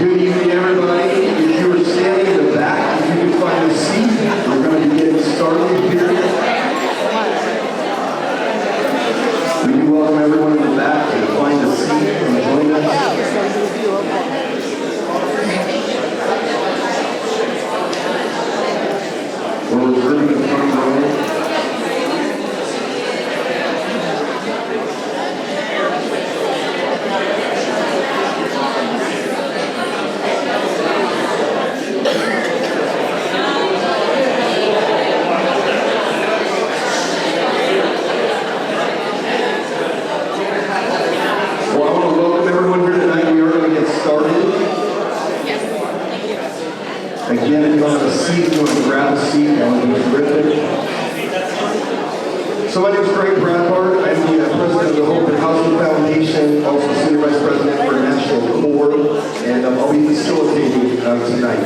Good evening, everybody. If you were standing in the back, if you could find a seat, we're going to be getting started here. We do welcome everyone in the back to find a seat and join us. We're reserving the front row. Again, if you want a seat, if you want to grab a seat, that would be terrific. So my name is Greg Bradford. I'm the president of the Hope and Housing Foundation, also senior vice president for National Core, and I'll be facilitating tonight.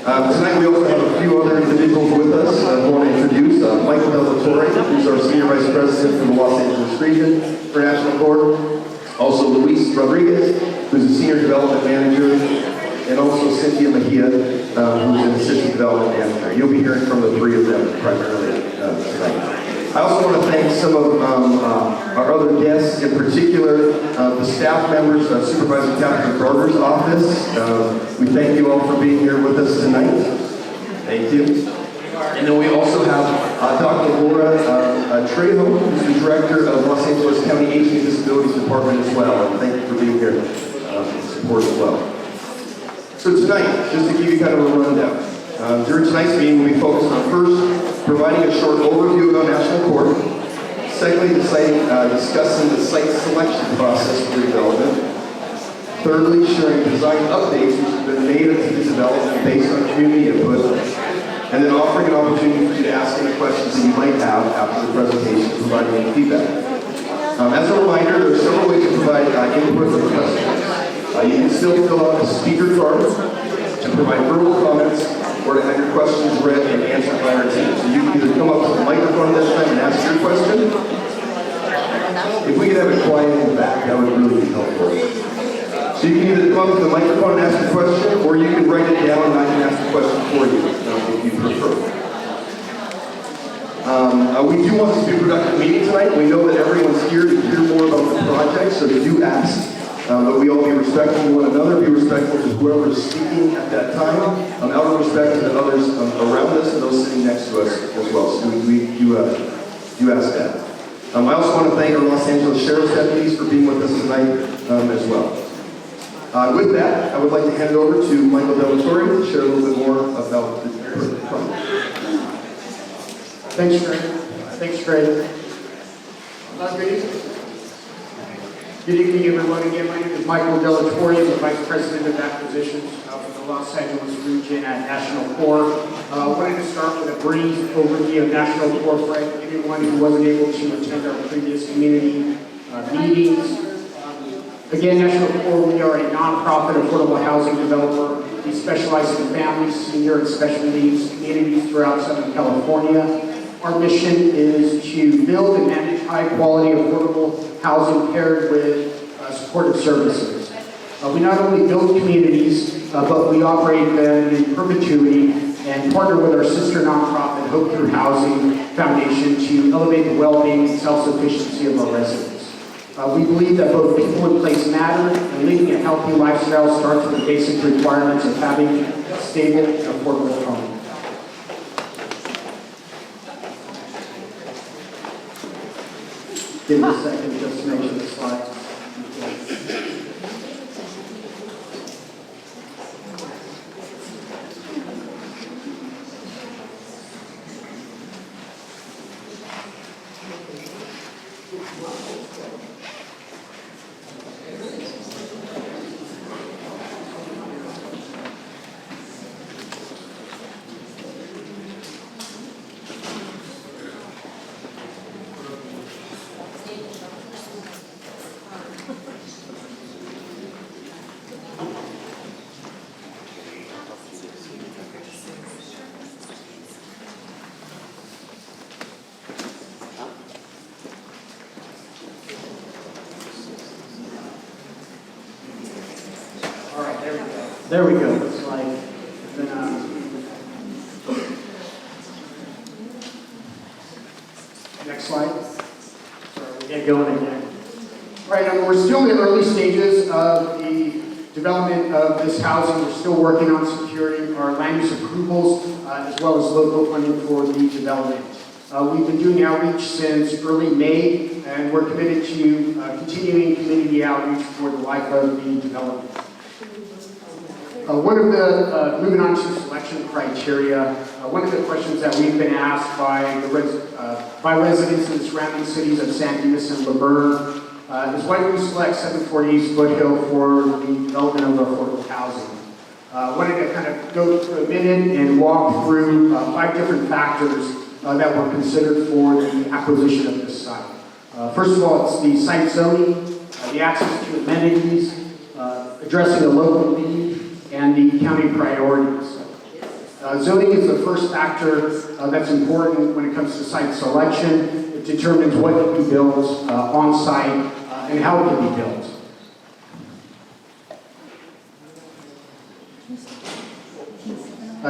Tonight we also have a few other individuals with us I want to introduce. Michael Delatorre, who's our senior vice president for the Los Angeles region for National Core. Also Luis Rodriguez, who's a senior development manager, and also Cynthia Mejia, who's an assistant development manager. You'll be hearing from the three of them primarily tonight. I also want to thank some of our other guests, in particular the staff members of Supervisor Catherine Garber's office. We thank you all for being here with us tonight. Thank you. And then we also have Dr. Laura Trejo, who's the director of Los Angeles County Aging and Disabilities Department as well. And thank you for being here in support as well. So tonight, just to give you kind of a rundown, during tonight's meeting we'll be focused on first, providing a short overview about National Core, secondly, discussing the site selection process for redevelopment, thirdly, sharing design updates which have been made into the development based on community input, and then offering an opportunity for you to ask any questions that you might have after the presentation and providing any feedback. As a reminder, there are several ways to provide input for questions. You can still fill out a speaker card to provide verbal comments or to have your questions read and answered by our team. So you can either come up to the microphone this time and ask your question. If we could have it quiet in the back, that would really be helpful. So you can either come up to the microphone and ask a question, or you can write it down and I can ask the question for you, if you prefer. We do want this to be a productive meeting tonight. We know that everyone's here to hear more about the project, so do ask. But we all be respectful of one another, be respectful to whoever is speaking at that time, out of respect to the others around us and those sitting next to us as well. So you ask that. I also want to thank our Los Angeles Sheriff's deputies for being with us tonight as well. With that, I would like to hand it over to Michael Delatorre to share a little bit more about the project. Thanks, Greg. Good evening, everyone. Again, my name is Michael Delatorre. I'm the Vice President of Acquisitions for the Los Angeles region at National Core. I wanted to start with a brief overview of National Core for anyone who wasn't able to attend our previous community meetings. Again, National Core, we are a nonprofit affordable housing developer. We specialize in families, senior, and special needs communities throughout Southern California. Our mission is to build and manage high-quality, affordable housing paired with supportive services. We not only build communities, but we operate them in perpetuity and partner with our sister nonprofit, Hope Through Housing Foundation, to elevate the well-being and self-sufficiency of our residents. We believe that both people and place matter, and leading a healthy lifestyle starts with the basic requirements of having a stable and affordable home. Give me a second just to make sure the slides. There we go. It's like, then, next slide. Sorry, we'll get going again. All right, we're still in the early stages of the development of this housing. We're still working on securing our land use approvals as well as local funding for the development. We've been doing outreach since early May, and we're committed to continuing community outreach for the life of the development. Moving on to selection criteria, one of the questions that we've been asked by residents in the surrounding cities of San Dimas and Listen is why do we select 740 East Foothill for the development of affordable housing? I wanted to kind of go through a minute and walk through 5 different factors that were considered for the acquisition of this site. First of all, it's the site zoning, the access to amenities, addressing a local need, and the county priorities. Zoning is the first factor that's important when it comes to site selection. It determines what can be built on site and how it can be built.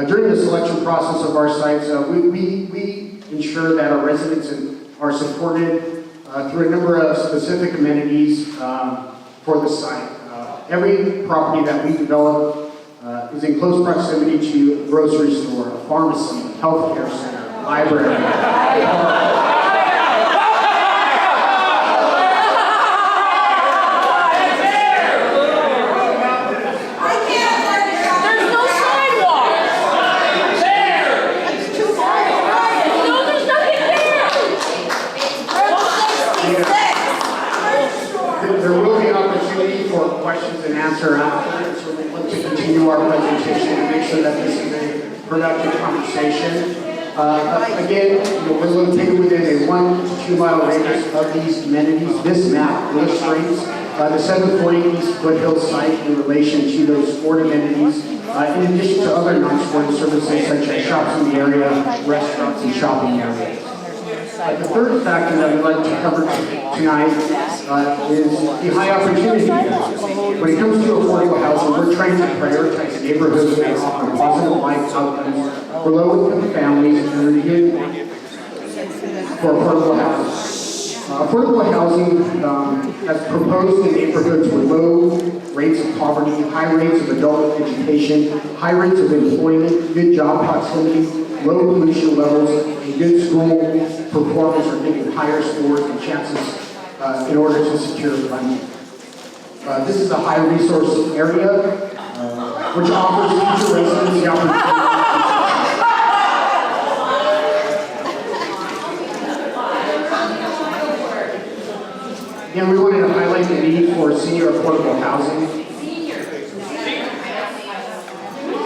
During the selection process of our sites, we ensure that our residents are supported through a number of specific amenities for the site. Every property that we develop is in close proximity to a grocery store, a pharmacy, a healthcare center, a library, a park. There will be opportunity for questions and answer after, so we look to continue our presentation and make sure that this is a productive conversation. Again, we're located within a 1 to 2 mile radius of these amenities. This map illustrates the 740 East Foothill site in relation to those sport amenities, in addition to other non-sport services such as shops in the area, restaurants, and shopping areas. The third factor that we'd like to cover tonight is the high opportunity gap. When it comes to affordable housing, we're trying to prioritize neighborhoods that offer positive life outcomes for low-income families and are good for affordable housing. Affordable housing has proposed in neighborhoods with low rates of poverty, high rates of adult education, high rates of employment, good job proximity, low pollution levels, and good school performance are giving higher scores and chances in order to secure funding. This is a high resource area which offers future residents the opportunity. Again, we wanted to highlight the need for senior affordable housing.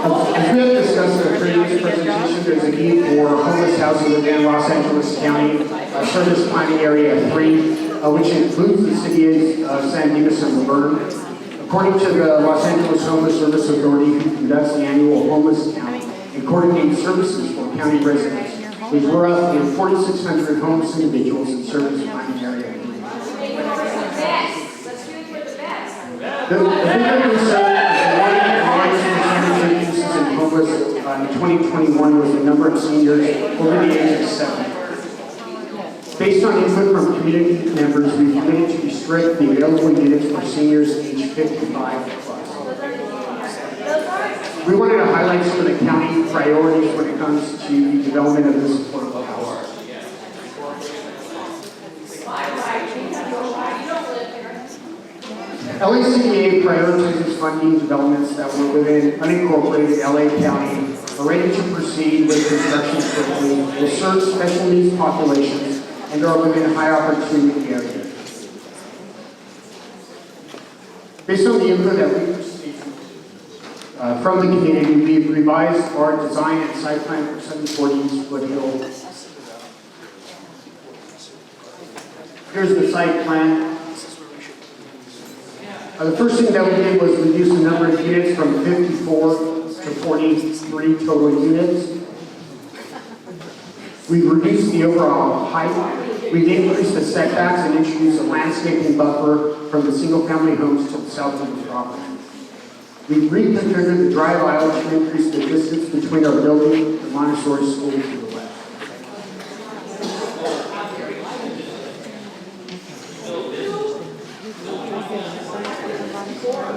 As we have discussed in the previous presentation, there's a need for homeless housing within Los Angeles County Service Planning Area 3, which includes the cities of San Dimas and Listen. According to the Los Angeles Homeless Service Authority, who conducts the annual homeless count and coordinates services for county residents, there's roughly 4,600 homeless individuals in Service Planning Area 3. The bigger concern in 2021 was the number of seniors over the age of 70. Based on input from community members, we've committed to restrict the available units for seniors aged 55 plus. We wanted to highlight some of the county priorities when it comes to the development of this affordable housing. LACDA prioritizes funding developments that were within unincorporated LA County, are ready to proceed with construction quickly, will serve special needs populations, and are within high opportunity areas. Based on the input that we received from the community, we've revised our design and site plan for 740 East Foothill. Here's the site plan. The first thing that we did was reduce the number of units from 54 to 43 total units. We've reduced the overall height. We've increased the setbacks and introduced a landscaping buffer from the single-family homes to the south of the property. We reconfigured the drive aisle to increase the distance between our building and the Montessori school to the west.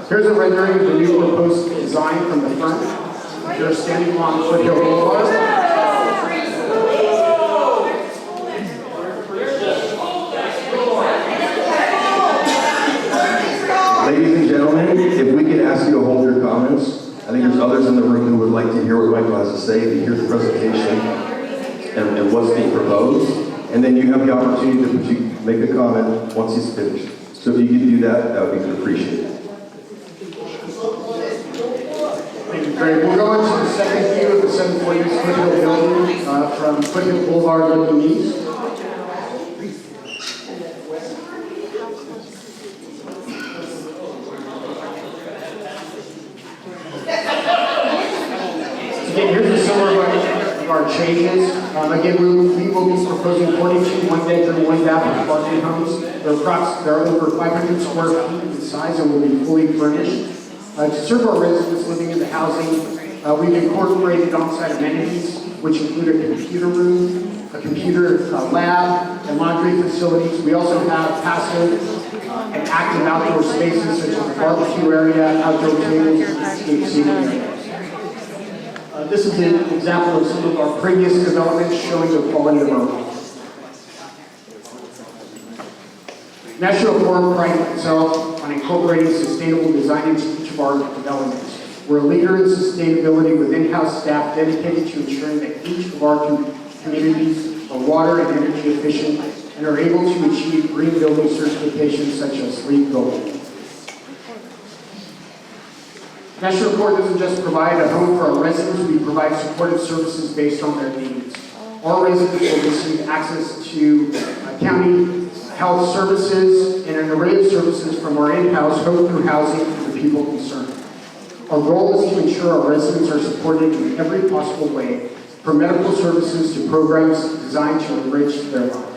Here's a rendering of the new proposed design from the front. They're standing along Foothill Boulevard. Ladies and gentlemen, if we could ask you to hold your comments. I think there's others in the room who would like to hear what Michael has to say, to hear the presentation and what's being proposed. And then you have the opportunity to make a comment once he's finished. So if you could do that, that would be appreciated. Thank you, Greg. We'll go on to the second view of the 740 Foothill building from Foothill Boulevard looking east. Again, here's a summary of our changes. Again, we will be proposing 42 one-bedroom, one-bath apartment homes. They're over 500 square feet in size and will be fully furnished. To serve our residents living in the housing, we've incorporated on-site amenities, which include a computer room, a computer lab, and laundry facilities. We also have passive and active outdoor spaces such as a barbecue area, outdoor tables, and escape seating areas. This is an example of some of our previous developments showing the quality of our homes. National Core prides itself on incorporating sustainable design into each of our developments. We're a leader in sustainability with in-house staff dedicated to ensuring that each of our communities are water and energy efficient and are able to achieve green building certifications such as LEED Gold. National Core doesn't just provide a home for our residents, we provide supportive services based on their needs. Our residents will receive access to county health services and an array of services from our in-house Hope Through Housing for the people concerned. Our goal is to ensure our residents are supported in every possible way, from medical services to programs designed to enrich their lives.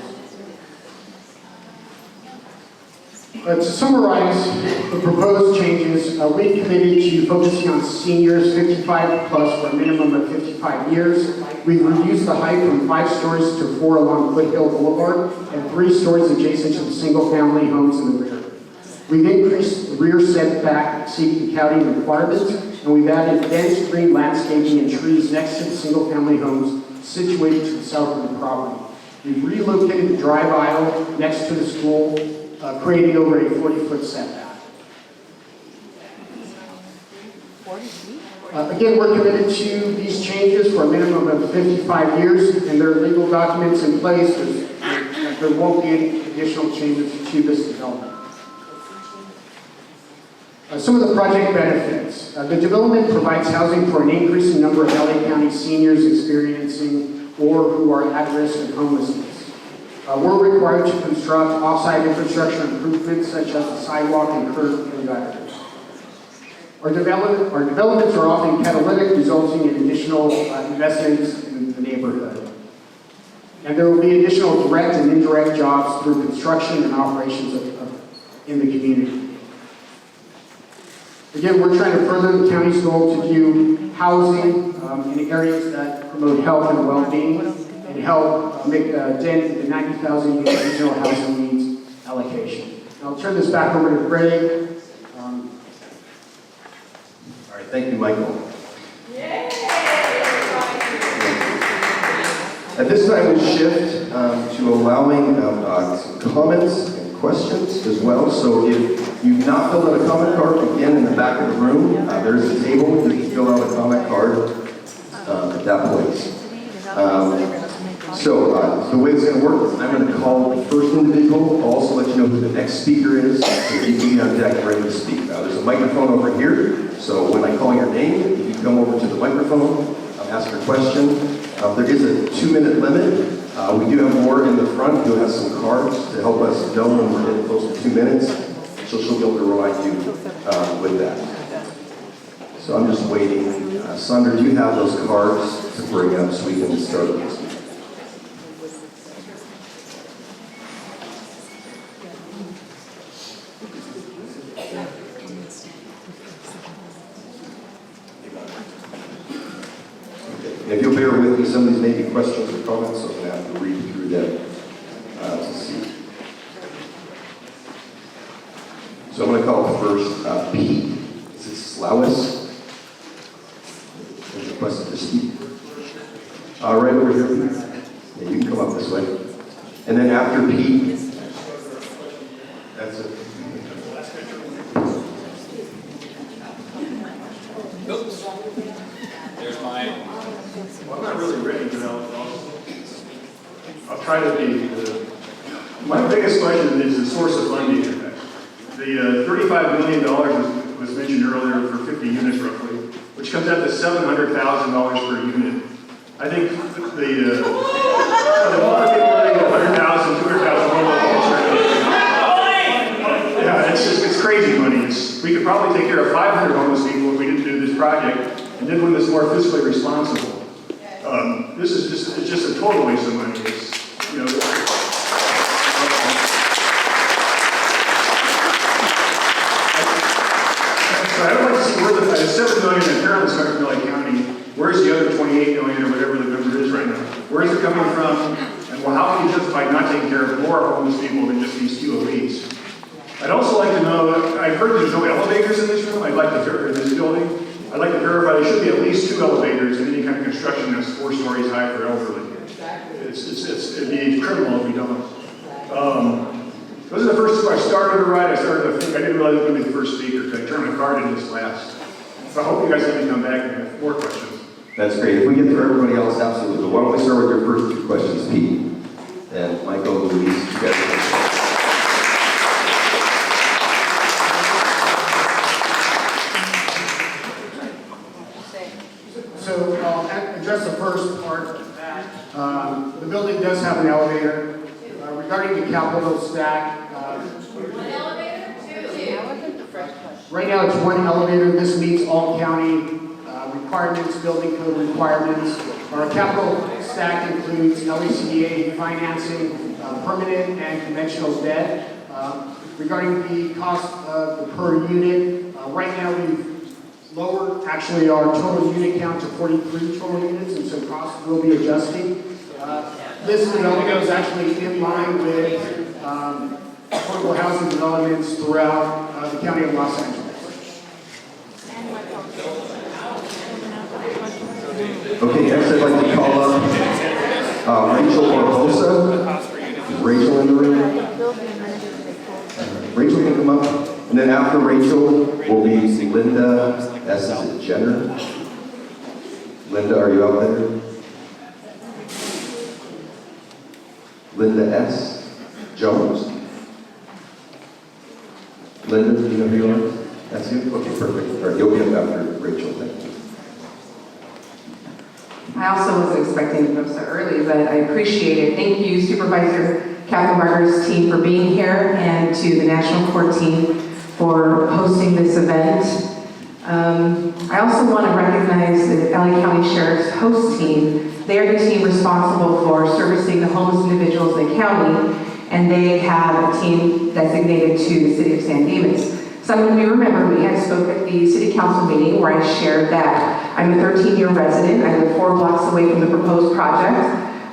To summarize the proposed changes, we committed to focusing on seniors 55 plus for a minimum of 55 years. We've reduced the height from 5 stories to 4 along Foothill Boulevard and 3 stories adjacent to the single-family homes in the rear. We've increased the rear setback exceeding county requirements, and we've added dense green landscaping and trees next to the single-family homes situated to the south of the property. We've relocated the drive aisle next to the school, creating over a 40-foot setback. Again, we're committed to these changes for a minimum of 55 years, and there are legal documents in place. There won't be any additional changes to this development. Some of the project benefits. The development provides housing for an increasing number of LA County seniors experiencing or who are at risk of homelessness. We're required to construct off-site infrastructure improvements such as the sidewalk and curb and gutters. Our developments are often catalytic, resulting in additional investments in the neighborhood. And there will be additional direct and indirect jobs through construction and operations in the community. Again, we're trying to further the county's goal to do housing in areas that promote health and well-being and help make a dent in the 90,000 unit regional housing needs allocation. Now, I'll turn this back over to Greg. All right, thank you, Michael. At this time, we'll shift to allowing some comments and questions as well. So if you've not filled out a comment card, again, in the back of the room, there's a table. You can fill out a comment card at that place. So the way it's going to work is I'm going to call the first individual. I'll also let you know who the next speaker is, so you can be on deck ready to speak. Now, there's a microphone over here, so when I call your name, if you come over to the microphone, ask your question. There is a 2-minute limit. We do have more in the front who has some cards to help us know when we're getting close to 2 minutes, so she'll be able to remind you with that. So I'm just waiting. Sandra, do you have those cards to bring up so we can start this? And if you'll bear with me, some of these may be questions or comments, so I'm going to have to read through them to see. So I'm going to call first Pete. Is it Slowis? There's a question to speak. Right over here, Pete. Yeah, you can come up this way. And then after Pete, that's it. Oops. There's mine. Well, I'm not really ready, but I'll try to be. My biggest question is the source of funding. The $35 million was mentioned earlier for 50 units roughly, which comes out to $700,000 per unit. I think the more people getting 100,000, 200,000, yeah, it's crazy money. We could probably take care of 500 homeless people if we didn't do this project and did one that's more fiscally responsible. This is it's just a total waste of money. It's, you know, so I would like to see where the $7 million in currently spent in LA County. Where's the other $28 million or whatever the number is right now? Where is it coming from? And well, how can you justify not taking care of more homeless people than just these two elites? I'd also like to know, I've heard there's no elevators in this room. I'd like to verify this building. I'd like to verify there should be at least 2 elevators in any kind of construction that's 4 stories high for elderly. It'd be criminal if we don't. Those are the first 2 I started to write. I started to think, I didn't realize I was going to be the first speaker because I turned my card in this last. So I hope you guys let me come back and have more questions. That's great. If we get through everybody else, absolutely. But why don't we start with your first 2 questions, Pete? And Michael, Louise, you guys. So I'll address the first part. The building does have an elevator. Regarding the capital stack, One elevator? 2. right now it's 1 elevator. This meets all county requirements, building code requirements. Our capital stack includes LACDA financing, permanent and conventional debt. Regarding the cost per unit, right now we've lowered actually our total unit count to 43 total units, and so costs will be adjusting. This development is actually in line with affordable housing developments throughout the county of Los Angeles. Okay, next I'd like to call up Rachel Barbosa. Is Rachel in the room? Rachel can come up. And then after Rachel will be Linda S. Is it Jenner? Linda, are you out there? Linda S. Jones? Linda, do you know who you are? That's you? Okay, perfect. All right, you'll be up after Rachel. Thank you. I also wasn't expecting to go so early, but I appreciate it. Thank you, Supervisor Catherine Barter's team for being here, and to the National Court team for hosting this event. I also want to recognize the LA County Sheriff's host team. They are the team responsible for servicing the homeless individuals in the county, and they have a team designated to the city of San Dimas. Some of you remember me. I spoke at the city council meeting where I shared that I'm a 13-year resident. I live 4 blocks away from the proposed project.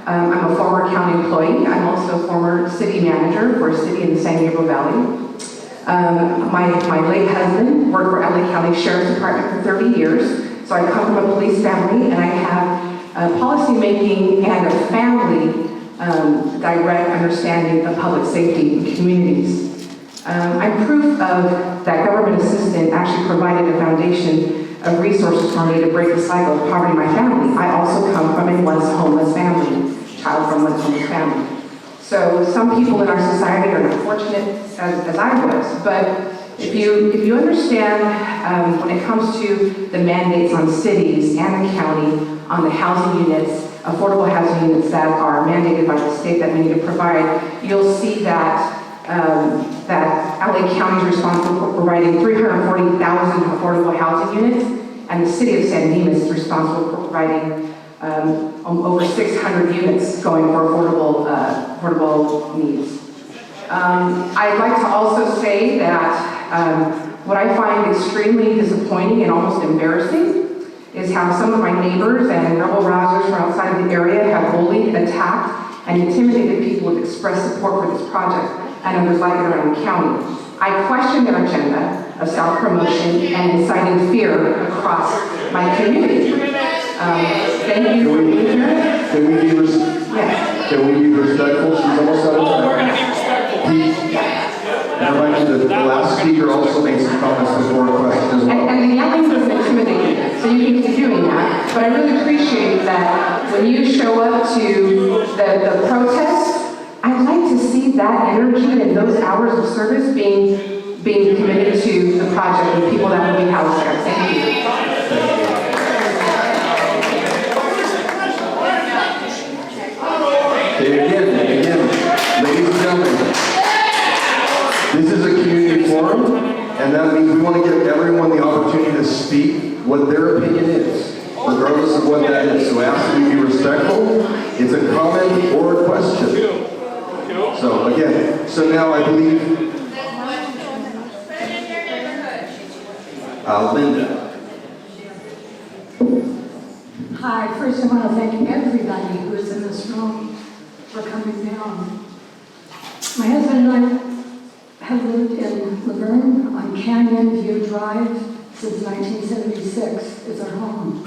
I'm a former county employee. I'm also a former city manager for a city in the San Diego Valley. My late husband worked for LA County Sheriff's Department for 30 years. So I come from a police family, and I have policy making and a family direct understanding of public safety in communities. I'm proof of that government assistance actually provided a foundation of resources for me to break the cycle of poverty in my family. I also come from a once homeless family, child from once homeless family. So some people in our society are not fortunate as I was, but if you understand when it comes to the mandates on cities and the county, on the housing units, affordable housing units that are mandated by the state that we need to provide, you'll see that that LA County is responsible for providing 340,000 affordable housing units, and the city of San Dimas is responsible for providing over 600 units going for affordable needs. I'd like to also say that what I find extremely disappointing and almost embarrassing is how some of my neighbors and rebel-rousers from outside of the area have bullied, attacked, and intimidated people to express support for this project and others like it around the county. I question their agenda of self-promotion and inciting fear across my community. Thank you for being here. Can we be Yes. Can we be respectful? She's almost out of time. Oh, we're gonna be respectful. And remind you that the last speaker also made some comments before a question as well. And the yelling doesn't intimidate, so you can keep doing that. But I really appreciate that when you show up to the protest, I'd like to see that energy and those hours of service being committed to the project and people that will be housed there. Thank you. Okay, again, ladies and gentlemen, this is a community forum, and that means we want to give everyone the opportunity to speak what their opinion is, regardless of what that is. So ask that we be respectful. It's a comment or a question. So again, so now I believe Linda. Hi, first I want to thank everybody who is in this room for coming down. My husband and I have lived in Laverne on Canyon View Drive since 1976. It's our home.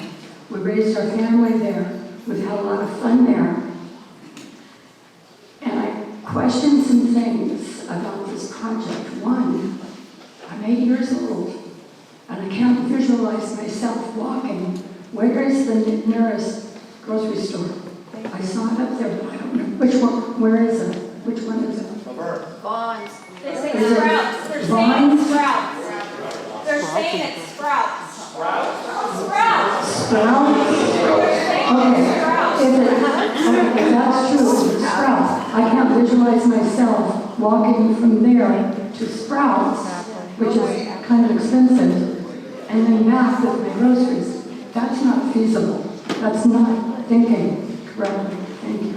We raised our family there. We've had a lot of fun there. And I questioned some things about this project. One, I'm 8 years old, and I can't visualize myself walking. Where is the nearest grocery store? I saw it up there, but I don't know. Which one? Where is it? Which one is it? Bonds. They say Is it Sprouts. They're saying Vines? it's Sprouts. They're saying it's Sprouts. Sprouts. Sprouts? Okay. Sprouts. Is it? Okay, if that's true, it's Sprouts. I can't visualize myself walking from there to Sprouts, which is kind of expensive, and then back with my groceries. That's not feasible. That's not thinking correctly. Thank you.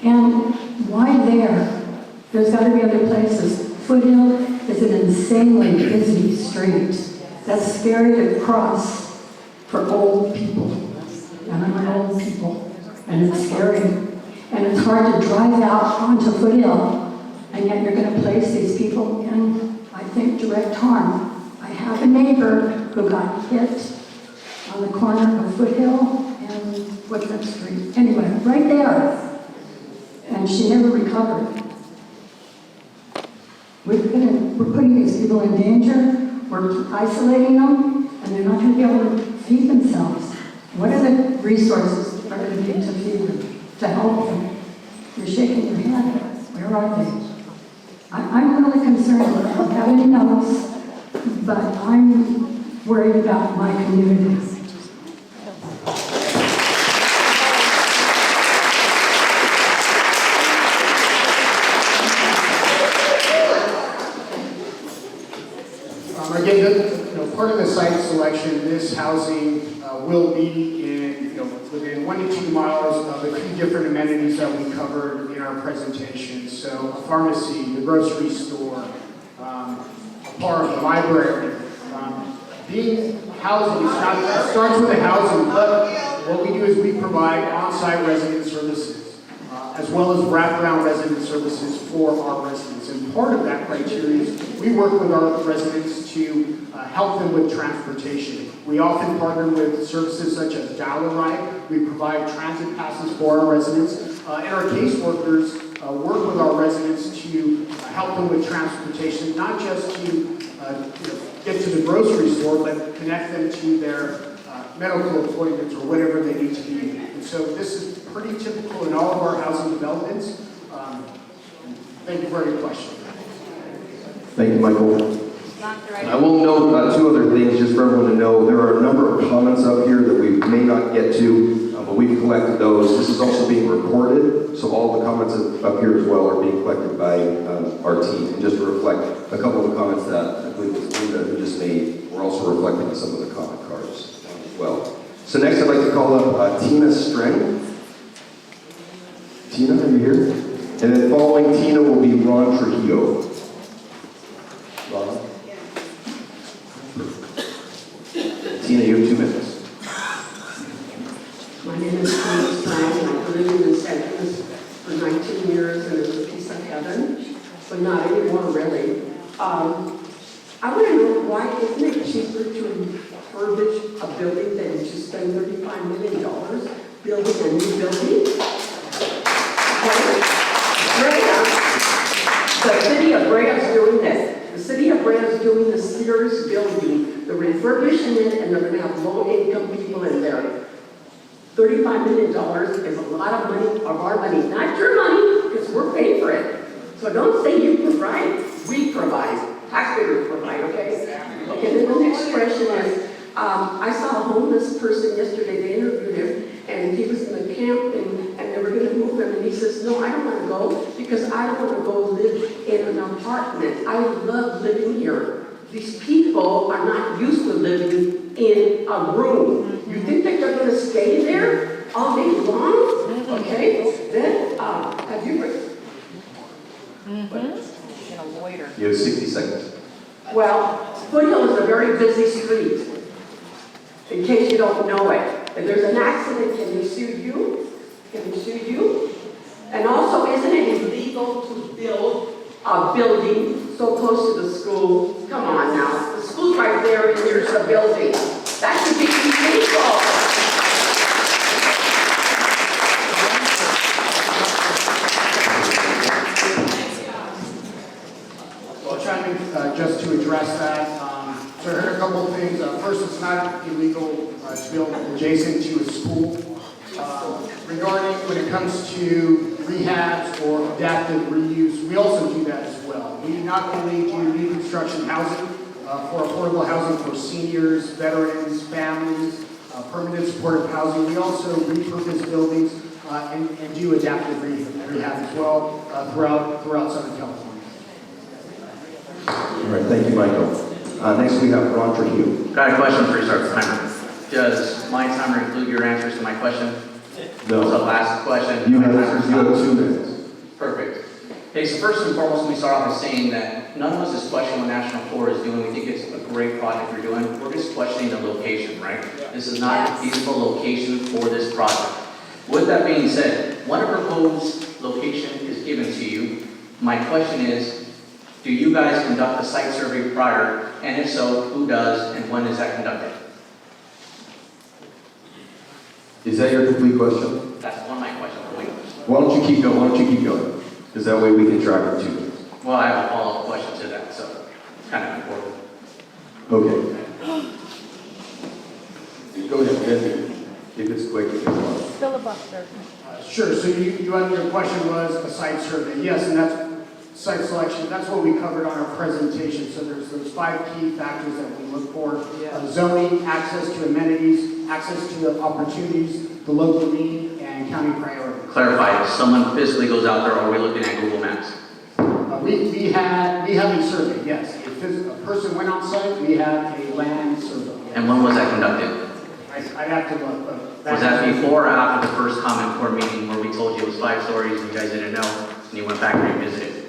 And why there? There's got to be other places. Foothill is an insanely busy street. That's scary to cross for old people. And I'm an old people. And it's scary. And it's hard to drive out onto Foothill, and yet you're going to place these people in, I think, direct harm. I have a neighbor who got hit on the corner of Foothill and what's that street? Anyway, right there. And she never recovered. We're putting these people in danger. We're isolating them, and they're not going to be able to feed themselves. What are the resources that are going to be to feed them, to help them? You're shaking your head. Where are they? I'm really concerned. I don't have any notes, but I'm worried about my community. Again, part of the site selection, this housing will be in, within 1 to 2 miles of a few different amenities that we covered in our presentation. So a pharmacy, the grocery store, a park, a library. Being housing, it starts with the housing, but what we do is we provide on-site resident services, as well as wraparound resident services for our residents. And part of that criteria is we work with our residents to help them with transportation. We often partner with services such as Dollar Ride. We provide transit passes for our residents. And our caseworkers work with our residents to help them with transportation, not just to get to the grocery store, but connect them to their medical appointments or whatever they need to be. And so this is pretty typical in all of our housing developments. Thank you for your question. Thank you, Michael. I will note 2 other things just for everyone to know. There are a number of comments up here that we may not get to, but we've collected those. This is also being recorded, so all the comments up here as well are being collected by our team. And just to reflect a couple of the comments that I believe was Linda who just made, we're also reflecting on some of the comment cards as well. So next I'd like to call up Tina Strang. Tina, are you here? And then following Tina will be Ron Trujillo. Ron? Tina, you have 2 minutes. this place time, and I've been living in San Dimas for 19 years, and it's a piece of heaven, but not anymore, really. I want to know, why isn't it cheaper to refurbish a building than to spend $35 million building a new building? The city of Brea's doing this. The city of Brea is doing the Sears building, the refurbishing it, and they're going to have low-income people in there. $35 million is a lot of money, of our money, not your money, because we're paying for it. So don't say you provide, we provide. Taxpayers provide, okay? Okay, then the next question is, I saw a homeless person yesterday, they interviewed him, and he was in the camp, and they were going to move him, and he says, no, I don't want to go, because I don't want to go live in an apartment. I love living here. These people are not used to living in a room. You think that they're going to stay there all day long? Okay, then, have you read? You have 60 seconds. Well, Foothill is a very busy street, in case you don't know it. If there's an accident, can they sue you? Can they sue you? And also, isn't it illegal to build a building so close to the school? Come on now, the school's right there and there's a building. That should be illegal. Just to address that, so I heard a couple of things. First, it's not illegal to build adjacent to a school. Regarding when it comes to rehabs or adaptive reuse, we also do that as well. We not only do new construction housing for affordable housing for seniors, veterans, families, permanent supportive housing, we also repurpose buildings and do adaptive rehab as well throughout Southern California. All right, thank you, Michael. Next we have Ron Trujillo. Got a question for you, start the timer. Does my timer include your answers to my question? No. So last question. You My have timer's done. 2 minutes. Perfect. Okay, so first and foremost, we start off with saying that none of us is questioning what National Corps is doing. We think it's a great project you're doing. We're just questioning the location, right? This is not a feasible location for this project. With that being said, when a proposed location is given to you, my question is, do you guys conduct a site survey prior? And if so, who does and when is that conducted? Is that your complete question? That's one of my questions. Why don't you keep going? Because that way we can track it too. Well, I have a follow-up question to that, so it's kind of important. Okay. Go ahead, if it's quick, if it's long. Filibuster. Sure, so your question was a site survey. Yes, and that's site selection. That's what we covered on our presentation. So there's those 5 key factors that we look for. Zoning, access to amenities, access to the opportunities, the local need, and county priority. Clarify, if someone physically goes out there, or are we looking at Google Maps? We have a survey, yes. If a person went on site, we have a land survey. And when was that conducted? I'd have to look. Was that before or after the first common core meeting where we told you it was 5 stories and you guys didn't know, and you went back and revisited?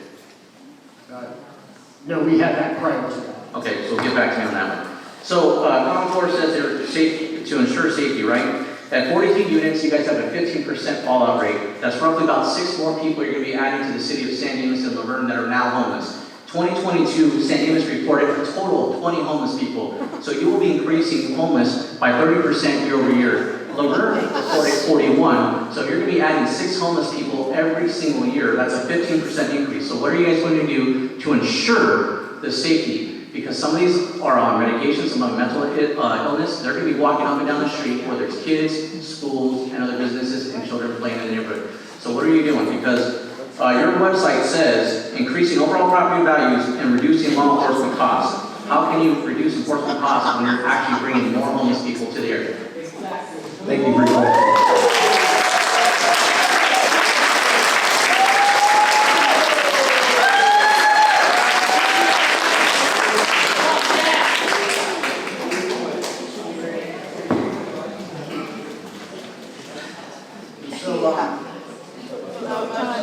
No, we had that prior to that. Okay, so get back to me on that one. So, Common Core says they're safe, to ensure safety, right? At 42 units, you guys have a 15% fallout rate. That's roughly about 6 more people you're going to be adding to the city of San Dimas and Laverne that are now homeless. 2022, San Dimas reported a total of 20 homeless people. So you will be increasing homeless by 30% year over year. Laverne reported 41, so you're going to be adding 6 homeless people every single year. That's a 15% increase. So what are you guys going to do to ensure the safety? Because some of these are on medication, some have mental illness. They're going to be walking up and down the street where there's kids, schools, and other businesses and children playing in the neighborhood. So what are you doing? Because your website says increasing overall property values and reducing law enforcement costs. How can you reduce enforcement costs when you're actually bringing more homeless people to the area? Thank you for your question.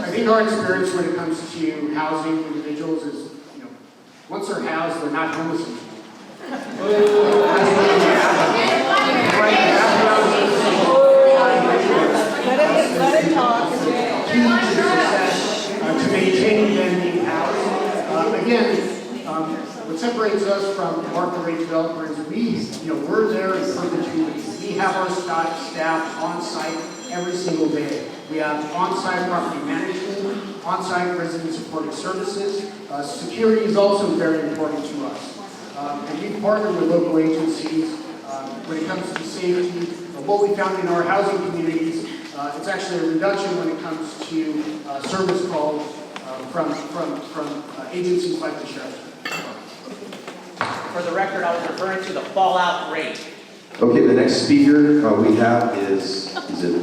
I think our experience when it comes to housing individuals is, once they're housed, they're not homeless anymore. separates us from market rate developers, we're there in perpetuity. We have our staff on site every single day. We have on-site property management, on-site resident supportive services. Security is also very important to us. And we partner with local agencies when it comes to safety. What we found in our housing communities, it's actually a reduction when it comes to service calls from agencies like the sheriff. For the record, I was referring to the fallout rate. Okay, the next speaker we have is it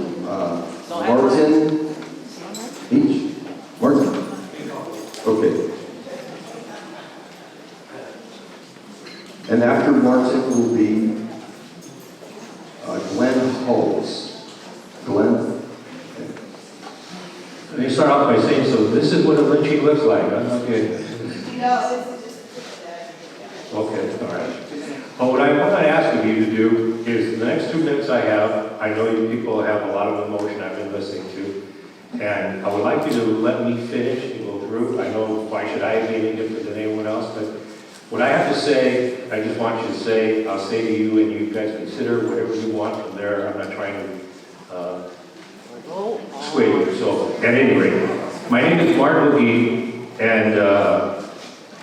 Martin H? Martin? Okay. And after Martin will be Glenn Halls. Glenn? Let me start off by saying, so this is what a lynching looks like, huh? Okay. Okay, all right. Well, what I want to ask of you to do is the next 2 minutes I have, I know you people have a lot of emotion I've been listening to, and I would like you to let me finish and go through. I know why should I be any different than anyone else, but what I have to say, I just want you to say, I'll say to you, and you guys consider whatever you want from there. I'm not trying to sway you. So, at any rate, my name is Martin McGee, and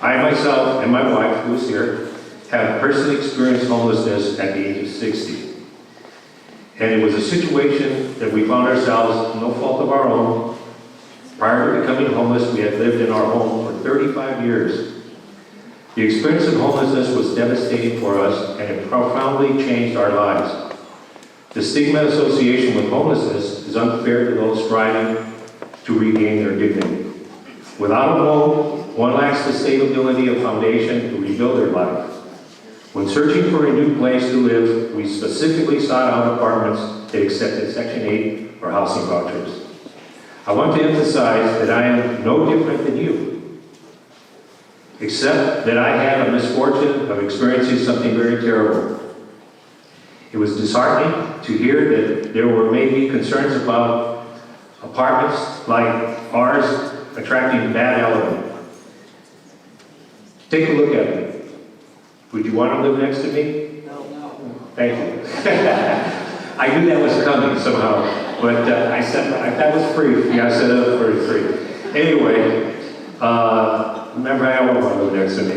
I myself and my wife, who is here, have personally experienced homelessness at the age of 60. And it was a situation that we found ourselves, no fault of our own. Prior to becoming homeless, we had lived in our home for 35 years. The experience of homelessness was devastating for us, and it profoundly changed our lives. The stigma association with homelessness is unfair to those striving to regain their dignity. Without a home, one lacks the stability of foundation to rebuild their life. When searching for a new place to live, we specifically sought out apartments that accepted Section 8 or housing vouchers. I want to emphasize that I am no different than you, except that I had a misfortune of experiencing something very terrible. It was disheartening to hear that there were maybe concerns about apartments like ours attracting bad element. Take a look at me. Would you want to live next to me? No. Thank you. I knew that was coming somehow, but I said that was free. Yeah, I set it up for free. Anyway, remember I don't want to live next to me.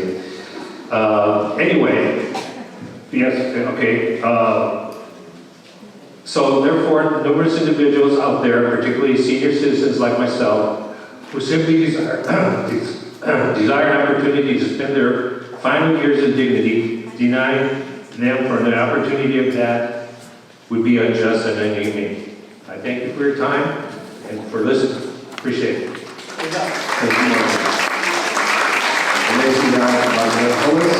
Anyway, yes, okay. So therefore, numerous individuals out there, particularly senior citizens like myself, who simply desire an opportunity to spend their final years in dignity, denying them for the opportunity of that would be unjust and inhumane. I thank you for your time and for listening. Appreciate it. Thank you, Martin. And next we have Glenn Halls,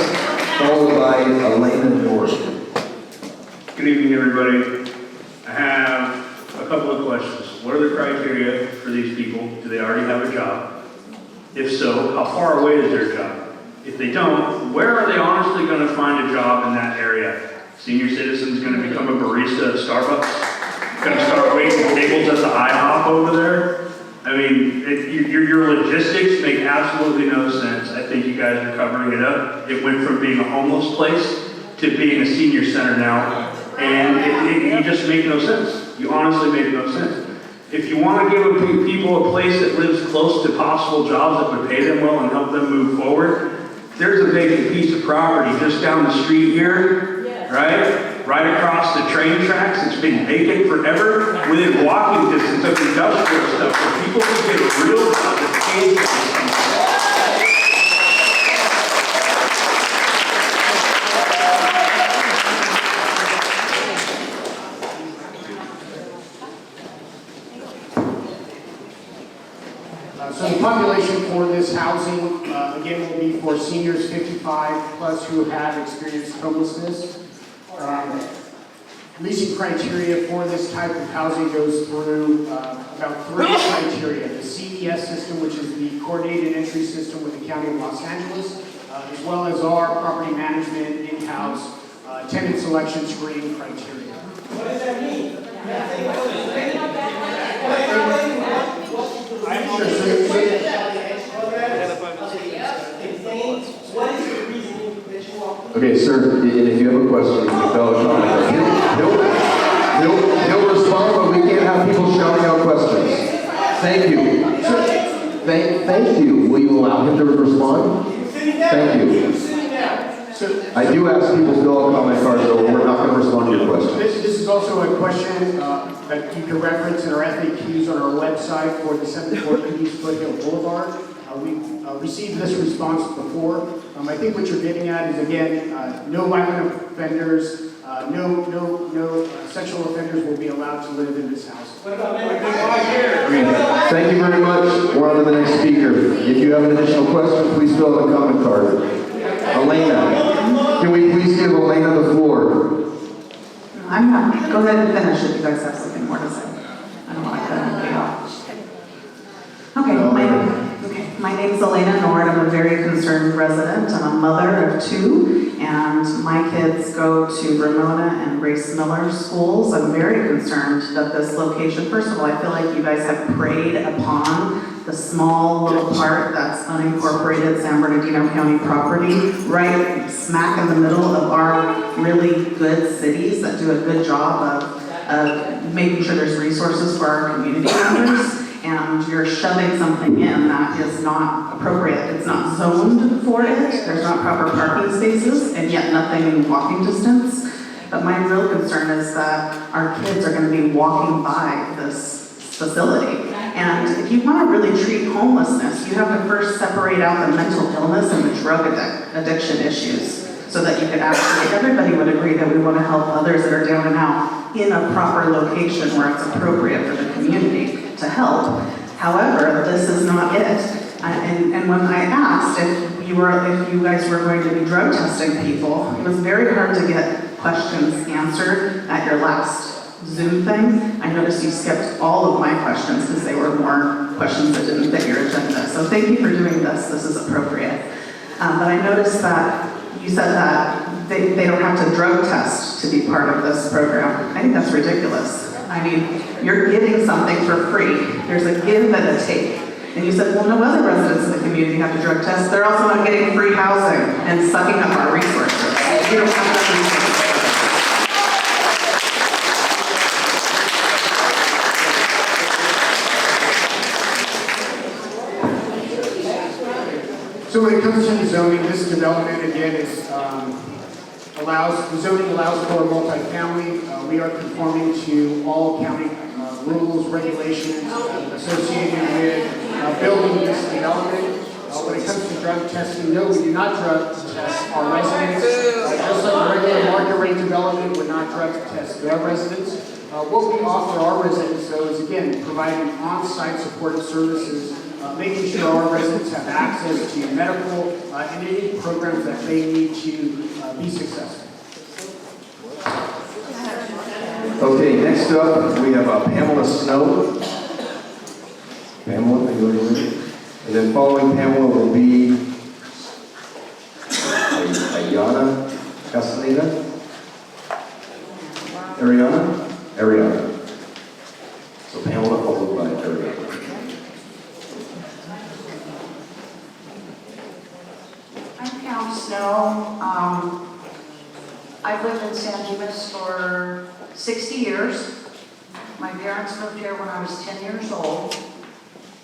followed by Elena North. Good evening, everybody. I have a couple of questions. What are the criteria for these people? Do they already have a job? If so, how far away is their job? If they don't, where are they honestly going to find a job in that area? Senior citizens going to become a barista at Starbucks? Going to start waiting tables at the IHOP over there? I mean, your logistics make absolutely no sense. I think you guys are covering it up. It went from being a homeless place to being a senior center now, and you just make no sense. You honestly make no sense. If you want to give people a place that lives close to possible jobs that would pay them well and help them move forward, there's a vacant piece of property just down the street here, right across the train tracks. It's been vacant forever, within walking distance of industrial stuff, where people can get a real job that pays them. So the population for this housing, again, will be for seniors 55 plus who have experienced homelessness. Leasing criteria for this type of housing goes through about 3 criteria. The CES system, which is the coordinated entry system with the County of Los Angeles, as well as our property management in-house tenant selection screening criteria. What does that mean? I'm sure. What is the reasoning sir, and if you have a question, you can fill out a comment. He'll respond, but we can't have people shouting out questions. Thank you. Thank you. Will you allow him to respond? Thank you. I do ask people to fill out comment cards, so we're not going to respond to your question. This is also a question that you can reference in our FAQs on our website for the 74th East Foothill Boulevard. We received this response before. I think what you're getting at is, again, no violent offenders, no sexual offenders will be allowed to live in this house. Thank you very much. We're on to the next speaker. If you have an additional question, please fill out a comment card. Elena, can we please give Elena the floor? I'm not, go ahead and finish if you guys have something more to say. I don't want to cut anybody off. My name's Elena Nord. I'm a very concerned resident. I'm a mother of two, and my kids go to Ramona and Grace Miller schools. I'm very concerned that this location, first of all, I feel like you guys have preyed upon the small little part that's unincorporated San Bernardino County property, right smack in the middle of our really good cities that do a good job of making sure there's resources for our community members. And you're shoving something in that is not appropriate. It's not zoned for it. There's not proper parking spaces, and yet nothing in walking distance. But my real concern is that our kids are going to be walking by this facility. And if you want to really treat homelessness, you have to first separate out the mental illness and the drug addiction issues, so that you could actually, everybody would agree that we want to help others that are down and out in a proper location where it's appropriate for the community to help. However, this is not it. And when I asked if you guys were going to be drug testing people, it was very hard to get questions answered at your last Zoom thing. I noticed you skipped all of my questions because they were more questions that didn't fit your agenda. So thank you for doing this. This is appropriate. But I noticed that you said that they don't have to drug test to be part of this program. I think that's ridiculous. I mean, you're giving something for free. There's a give and a take. And you said, well, no other residents in the community have to drug test. They're also not getting free housing and sucking up our resources. You don't have enough resources. So when it comes to the zoning, this development again is the zoning allows for multifamily. We are conforming to all county rules, regulations associated with building this development. When it comes to drug testing, no, we do not drug test our residents. Just like regular market rate development would not drug test their residents. What we offer our residents, though, is again providing on-site support services, making sure our residents have access to medical and any programs that they need to be successful. Okay, next up, we have Pamela Snow. Pamela, are you ready? And then following Pamela will be Ayana Castaneda. Ariana. So Pamela followed by Ariana. I'm Pam Snow. I've lived in San Dimas for 60 years. My parents moved here when I was 10 years old.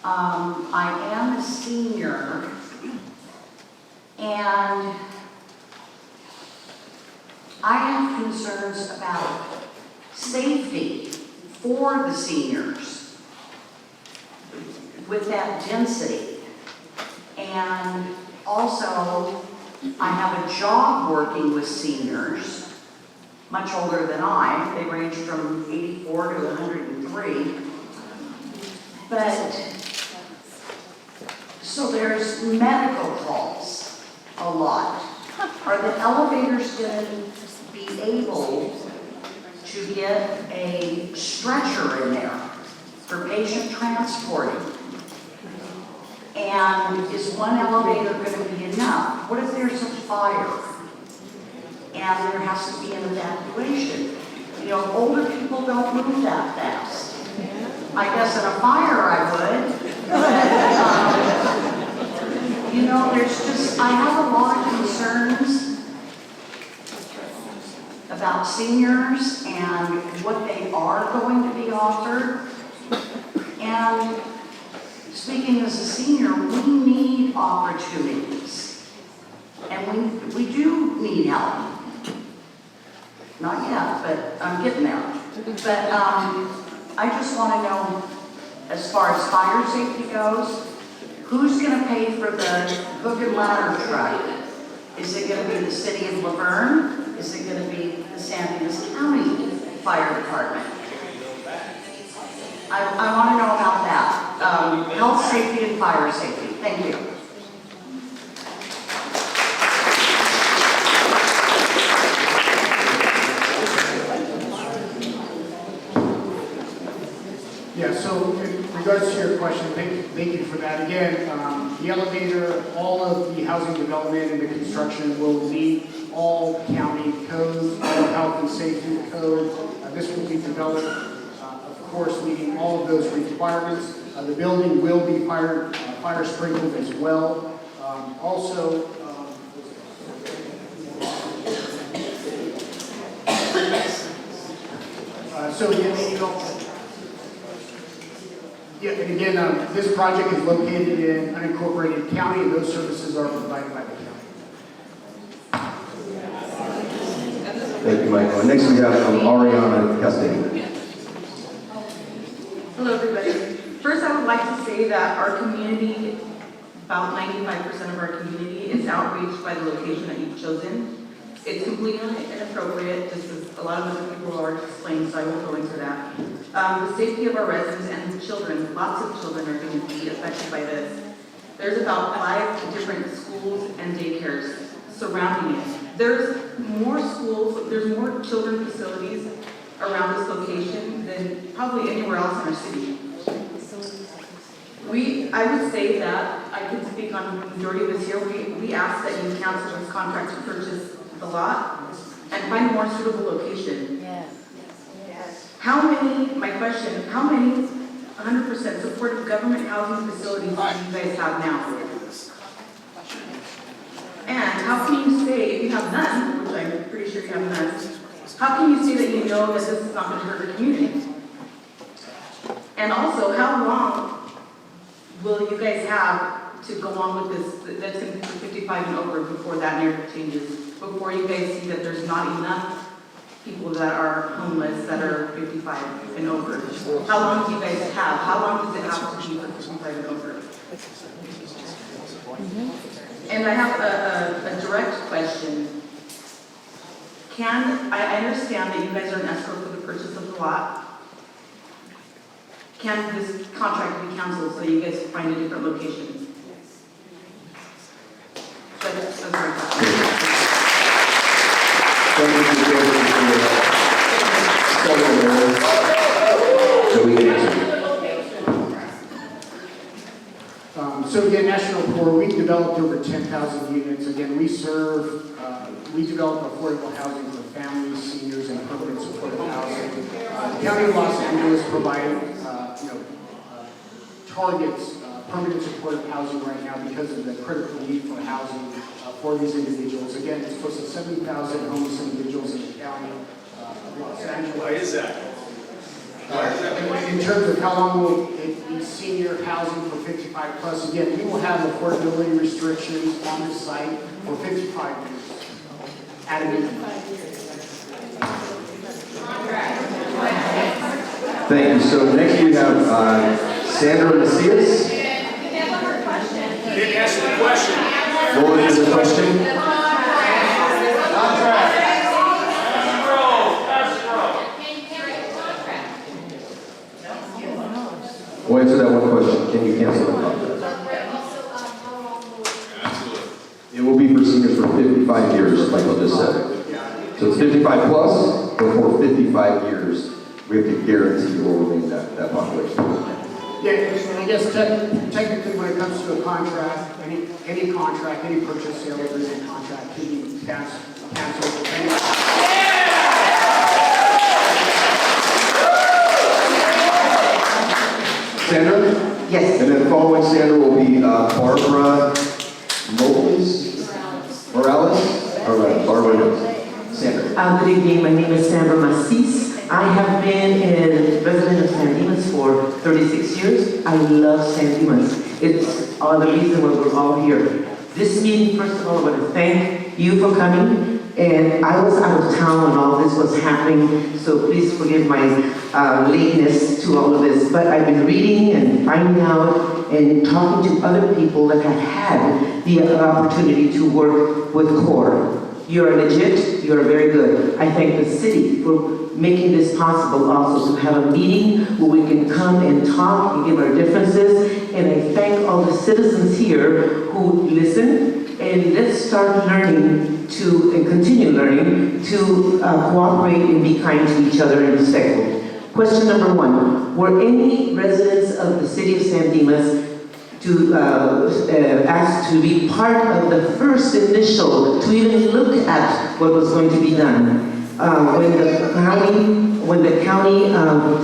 I am a senior, and I have concerns about safety for the seniors with that density. And also, I have a job working with seniors, much older than I. They range from 84 to 103. But, so there's medical calls a lot. Are the elevators going to be able to get a stretcher in there for patient transporting? And is one elevator going to be enough? What if there's a fire and there has to be an evacuation? You know, older people don't move that fast. I guess in a fire I would. But, you know, I have a lot of concerns about seniors and what they are going to be offered. And speaking as a senior, we need opportunities. And we do need help. Not yet, but I'm getting there. But I just want to know, as far as fire safety goes, who's going to pay for the hook and ladder truck? Is it going to be the city of Laverne? Is it going to be the San Dimas County Fire Department? I want to know about that. Health safety and fire safety. Thank you. Yeah, so in regards to your question, thank you for that. Again, the elevator, all of the housing development and the construction will meet all county codes, all health and safety code. This will be developed, of course, meeting all of those requirements. The building will be fire sprinkled as well. Also, so again, you know, yeah, and again, this project is located in unincorporated county, and those services are provided by the county. Thank you, Michael. And next we have Ariana Castillo. Hello, everybody. First, I would like to say that our community, about 95% of our community, is outraged by the location that you've chosen. It's completely inappropriate, just as a lot of other people are explaining, so I won't go into that. The safety of our residents and children, lots of children are going to be affected by this. There's about 5 different schools and daycares surrounding it. There's more schools, there's more children facilities around this location than probably anywhere else in our city. I would say that, I could speak on the majority of us here, we ask that you cancel this contract to purchase the lot and find a more suitable location. How many, my question, how many 100% supportive government housing facilities do you guys have now? And how can you say, if you have none, which I'm pretty sure you have none, how can you say that you know that this is not going to hurt the community? And also, how long will you guys have to go on with this, that's going to be 55 and over before that narrative changes? Before you guys see that there's not enough people that are homeless that are 55 and over? How long do you guys have? How long does it have to be for 55 and over? And I have a direct question. I understand that you guys are in escrow for the purchase of the lot. Can this contract be canceled so you guys find a different location? That's my question. So again, National Core, we've developed over 10,000 units. Again, we develop affordable housing for families, seniors, and permanent supportive housing. The County of Los Angeles provides, targets permanent supportive housing right now because of the critical need for housing for these individuals. Again, it's close to 70,000 homeless individuals in the county of Los Angeles. Why is that? In terms of how long will it be senior housing for 55 plus, again, we will have affordability restrictions on the site for 55 years. At a minimum. Thank you. So next we have Sandra Macias. You didn't answer the question. What was the question? We'll answer that one question. Can you cancel the contract? Absolutely. It will be for seniors for 55 years, like I just said. So it's 55 plus, but for 55 years, we have to guarantee we'll remain that population. Yeah, and I guess technically when it comes to a contract, any contract, any purchase, sale, agreement contract can be canceled. Sandra? Yes. And then following Sandra will be Barbara Morales? All right, Barbara, Sandra. Good evening. My name is Sandra Macis. I have been a resident of San Dimas for 36 years. I love San Dimas. It's all the reason why we're all here. This meeting, first of all, I want to thank you for coming. And I was out of town when all this was happening, so please forgive my lateness to all of this. But I've been reading and finding out and talking to other people that have had the opportunity to work with CORE. You're legit, you're very good. I thank the city for making this possible also to have a meeting where we can come and talk and give our differences. And I thank all the citizens here who listen. And let's start learning to, and continue learning, to cooperate and be kind to each other and respectful. Question number 1, were any residents of the city of San Dimas asked to be part of the first initial, to even look at what was going to be done? When the county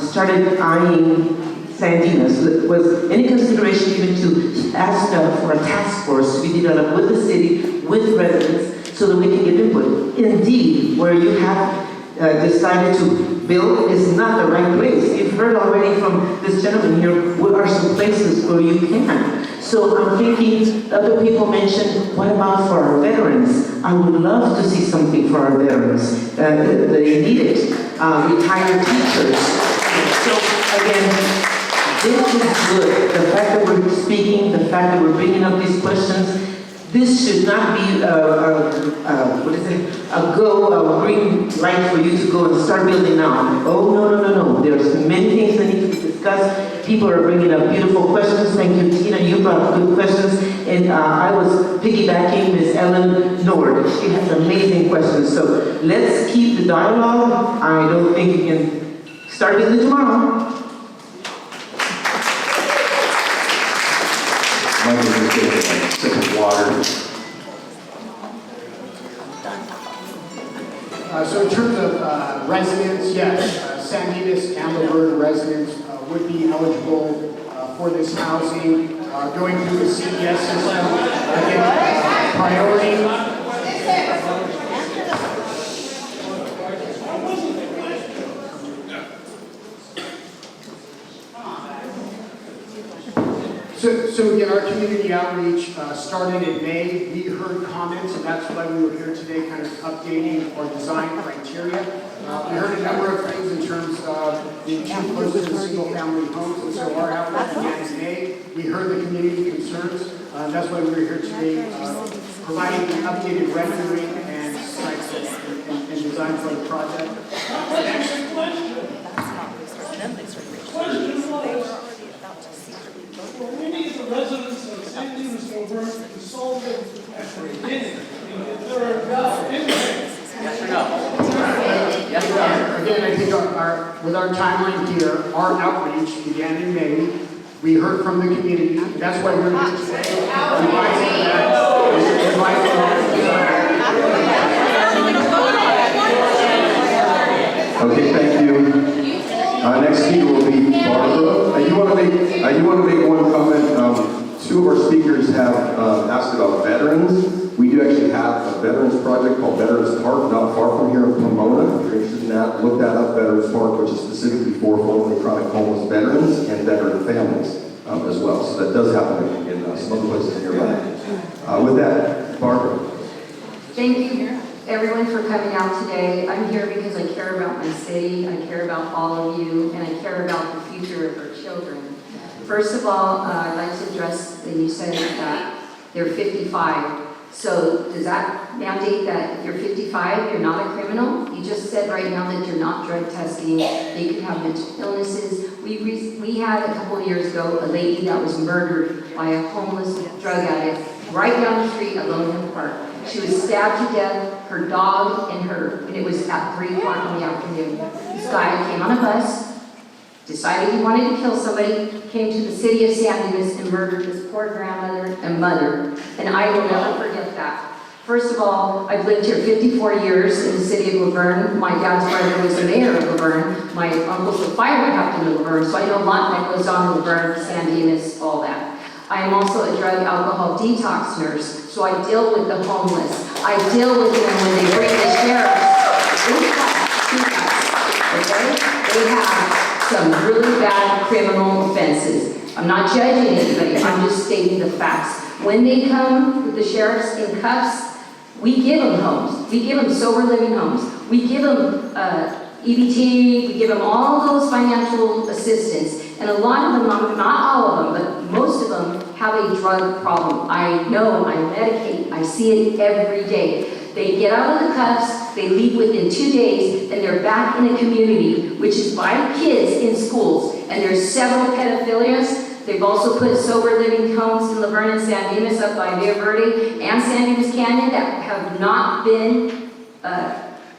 started eyeing San Dimas, was any consideration given to ask for a task force to be developed with the city, with residents, so that we can get input? Indeed, where you have decided to build is not the right place. You've heard already from this gentleman here, what are some places where you can? So I'm thinking, other people mentioned, what about for our veterans? I would love to see something for our veterans. They need it. Retired teachers. So again, this is good. The fact that we're speaking, the fact that we're bringing up these questions, this should not be a green light for you to go and start building now. Oh, no. There's many things that need to be discussed. People are bringing up beautiful questions. Thank you, Tina. You brought up good questions. And I was piggybacking Ms. Ellen Nord. She has amazing questions. So let's keep the dialogue. I don't think we can start building tomorrow. Sip of water. So in terms of residents, yes, San Dimas and Laverne residents would be eligible for this housing. Going through the CDS system, again, priority. So again, our community outreach started in May. We heard comments, and that's why we were here today, kind of updating our design criteria. We heard a number of things in terms of being too close to single-family homes, and so our outreach began in May. We heard the community concerns. That's why we were here today, providing an updated rendering and sites and design for the project. Next question. Were any of the residents of San Dimas and Listen consulted at the beginning? If there are anything? Yes or no? Yes or no? Again, I think with our timeline here, our outreach began in May. We heard from the community. That's why we're here today. Okay, thank you. Next speaker will be Barbara. I do want to make one comment. Two of our speakers have asked about veterans. We do actually have a veterans project called Veterans Park, not far from here in Pomona. If you're interested in that, look that up, Veterans Park, which is specifically for formerly chronic homeless veterans and veteran families as well. So that does happen in some other places nearby. With that, Barbara. Thank you, everyone, for coming out today. I'm here because I care about my city, I care about all of you, and I care about the future of our children. First of all, I'd like to address that you said that they're 55. So does that mandate that if you're 55, you're not a criminal? You just said right now that you're not drug testing, they could have mental illnesses. We had a couple of years ago a lady that was murdered by a homeless drug addict right down the street at Lone Hill Park. She was stabbed to death, her dog and it was at 3 o'clock in the afternoon. This guy came on a bus, decided he wanted to kill somebody, came to the city of San Dimas and murdered his poor grandmother and mother. And I will never forget that. First of all, I've lived here 54 years in the city of Laverne. My dad's brother was the mayor of Laverne. My uncle's the fire captain of Laverne, so I know a lot that goes on in Laverne, San Dimas, all that. I am also a drug alcohol detox nurse, so I deal with the homeless. I deal with them when they bring the sheriffs. they have some really bad criminal offenses. I'm not judging anybody, I'm just stating the facts. When they come with the sheriffs in cuffs, we give them homes. We give them sober living homes. We give them EBT, we give them all those financial assistance. And a lot of them, not all of them, but most of them have a drug problem. I know, I medicate, I see it every day. They get out of the cuffs, they leave within 2 days, and they're back in a community, which is by kids in schools. And there's several pedophilias. They've also put sober living homes in Laverne and San Dimas up by Villa Verde and San Dimas Canyon that have not been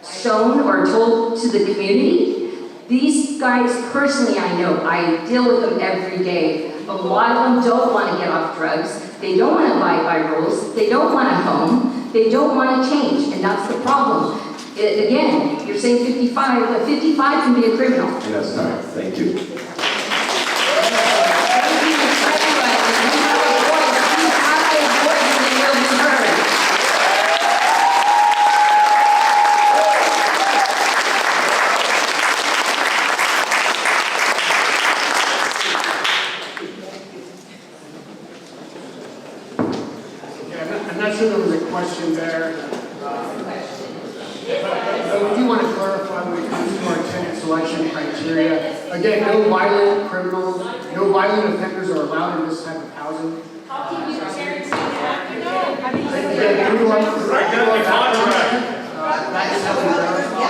shown or told to the community. These guys, personally, I know, I deal with them every day. A lot of them don't want to get off drugs. They don't want to abide by rules. They don't want a home. They don't want to change, and that's the problem. Again, you're saying 55, but 55 can be a criminal. And that's time. Thank you. I'm not sure there was a question there. But we do want to clarify when it comes to our tenant selection criteria. Again, no violent criminals, no violent offenders are allowed in this type of housing. Again, we want to that is how we verify.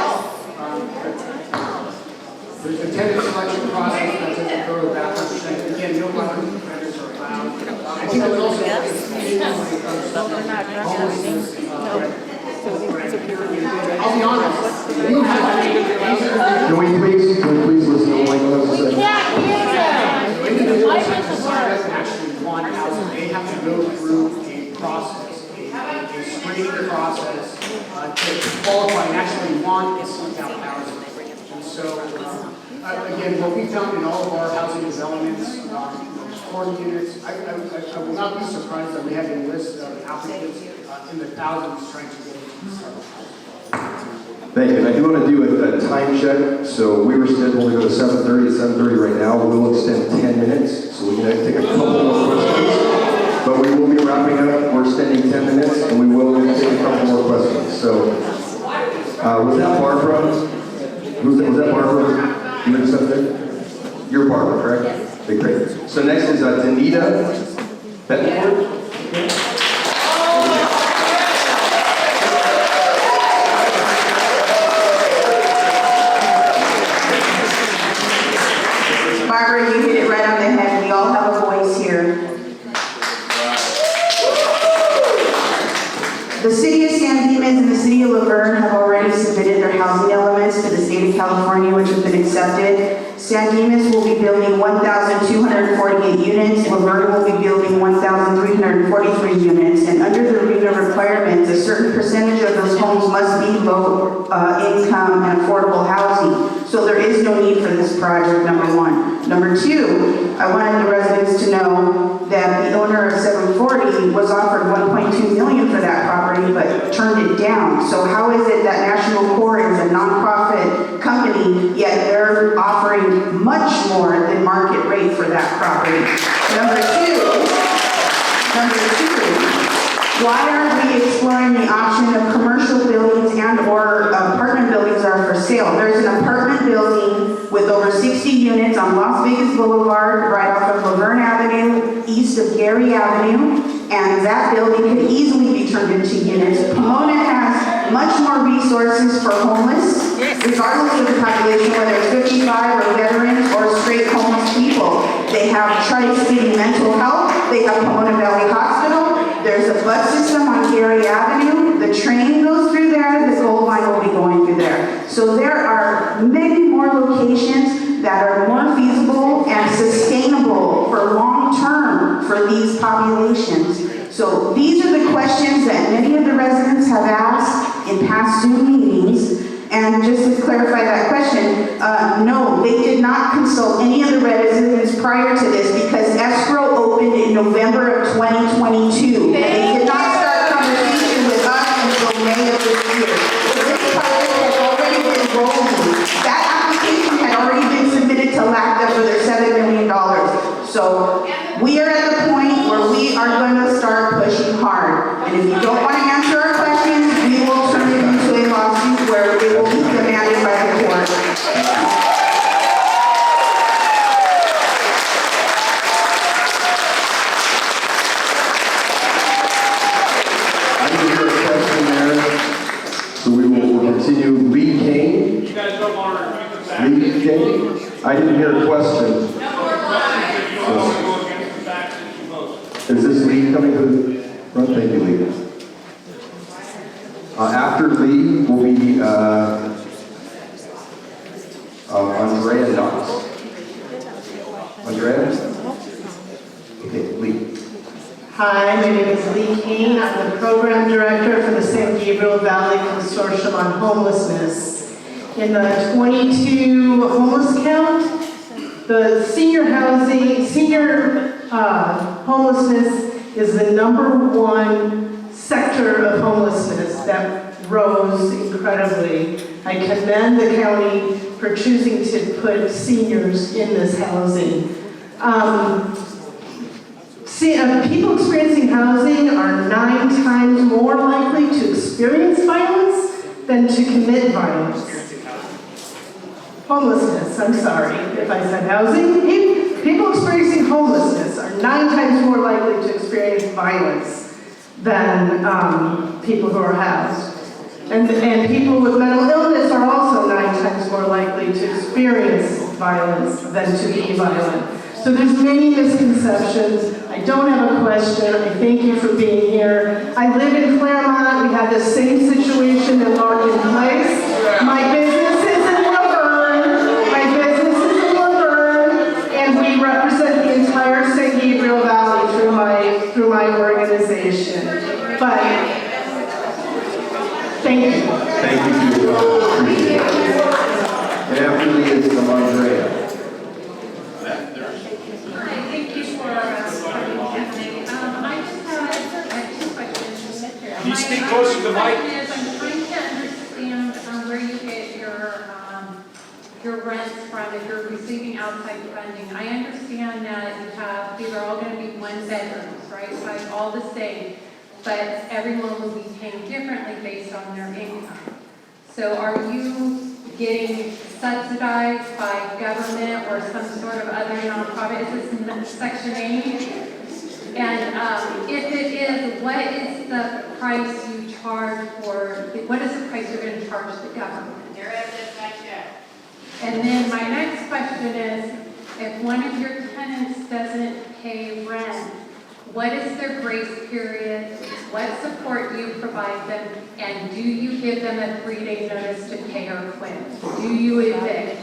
There's a tenant selection process that doesn't go to background. Again, no violent offenders are allowed. I think there's also I'll be honest. Can we please listen to what Michael has to say? Individuals have to sign up and actually want housing. They have to go through a process, a screening process to qualify and actually want and seek out housing. And so, again, what we've done in all of our housing developments, 40 units, I will not be surprised that we have a list of applicants in the thousands trying to get into this type of housing. Thank you. And I do want to do a time check. So we were scheduled to go to 7:30 to 7:30 right now. We'll extend 10 minutes, so we can take a couple more questions. But we will be wrapping up. We're extending 10 minutes, and we will take a couple more questions. So was that Barbara? Was that Barbara? You accepted? You're Barbara, correct? Yes. Okay, great. So next is Danita Bettencourt. Barbara, you hit it right on the head. We all have a voice here. The city of San Dimas and the city of Laverne have already submitted their housing elements to the state of California, which have been accepted. San Dimas will be building 1,248 units. Laverne will be building 1,343 units. And under the RENA requirements, a certain percentage of those homes must be low income and affordable housing. So there is no need for this project, number one. Number two, I wanted the residents to know that the owner of 740 was offered $1.2 million for that property, but turned it down. So how is it that National Core is a nonprofit company, yet they're offering much more than market rate for that property? Number two, why aren't we exploring the option of commercial buildings and or apartment buildings are for sale? There's an apartment building with over 60 units on Las Vegas Boulevard, right off of Laverne Avenue, east of Gary Avenue, and that building could easily be turned into units. Pomona has much more resources for homeless, regardless of the population, whether it's 55 or veterans or straight homeless people. They have Tri-City Mental Health, they have Pomona Valley Hospital, there's a bus system on Gary Avenue, the train goes through there, the Gold Line will be going through there. So there are many more locations that are more feasible and sustainable for long term for these populations. So these are the questions that many of the residents have asked in past Zoom meetings. And just to clarify that question, no, they did not consult any of the residents prior to this because escrow opened in November of 2022. They did not start conversation with us until May of this year. So this project has already been rolling. That application had already So we are at the point where we are going to start pushing hard. And if you don't want to answer our questions, we will turn it into a lawsuit where it will be demanded by the court. I didn't hear a question there, so we will continue. Lee Kane? You guys don't want to repeat the fact. Lee Kane? I didn't hear a question. You also go against the facts that you vote. Is this Lee coming to the front? Thank you, Lee. After Lee will be Andrea Knox. Andrea? Okay, Lee. Hi, my name is Lee Kane. I'm the program director for the San Gabriel Valley Consortium on Homelessness. In the 22 homeless count, the senior homelessness is the #1 sector of homelessness that rose incredibly. I commend the county for choosing to put seniors in this housing. People experiencing housing are 9 times more likely to experience violence than to commit violence. Homelessness, I'm sorry if I said housing. People experiencing homelessness are 9 times more likely to experience violence than people who are housed. And people with mental illness are also 9 times more likely to experience violence than to be violent. So there's many misconceptions. I don't have a question. I thank you for being here. I live in Claremont. We had the same situation that locked in place. My business is in Laverne. And we represent the entire San Gabriel Valley through my organization. But thank you. Thank you. Appreciate it. And after Lee is Andrea. Thank you for coming today. I just have 2 questions. Can you speak closer to the mic? My question is, I'm trying to understand where you get your rents from if you're receiving outside funding. I understand that these are all going to be 1 bedrooms, right? So all the same, but everyone will be paying differently based on their income. So are you getting subsidized by government or some sort of other nonprofit? Is this Section 8? And if it is, what is the price you charge what is the price you're going to charge the government? And then my next question is, if one of your tenants doesn't pay rent, what is their grace period? What support do you provide them? And do you give them a 3-day notice to pay or quit? Do you evict?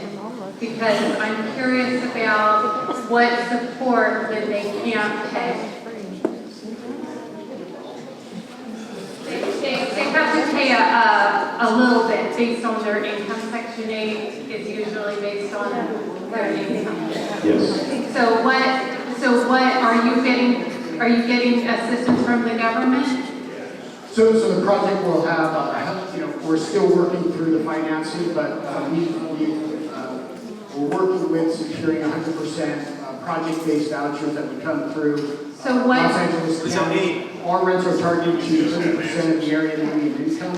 Because I'm curious about what support when they can't pay. They have to pay a little bit based on their income. Section 8 is usually based on their income. Yes. So what are you getting? Are you getting assistance from the government? So the project will have, we're still working through the financing, but we're working with securing 100% project-based vouchers that would come through. So what? Los Angeles County. Our rents are targeted to 30% of the area median income.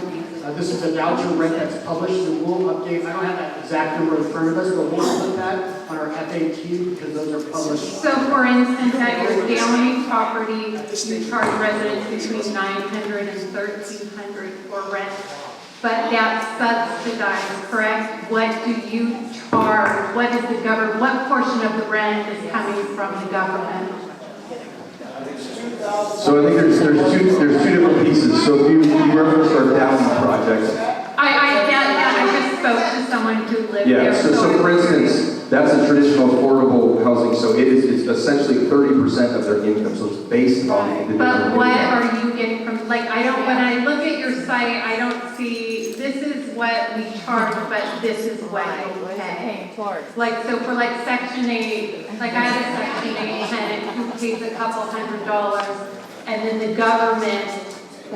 This is a voucher rent that's published, and we'll update. I don't have that exact number in front of us, but we'll put that on our FAQ because those are published. So for instance, at your Downey property, you charge residents between $900 and $1,300 for rent, but that's subsidized, correct? What do you charge? What is the government? What portion of the rent is coming from the government? So I think there's two different pieces. So if you reference our Downey project. I just spoke to someone who lived there. Yeah, so for instance, that's a traditional affordable housing, so it's essentially 30% of their income, so it's based on the individual But what income. are you getting from, when I look at your site, I don't see, this is what we charge, but this is what you pay. So for Section 8, I had a Section 8 tenant who pays a couple $100, and then the government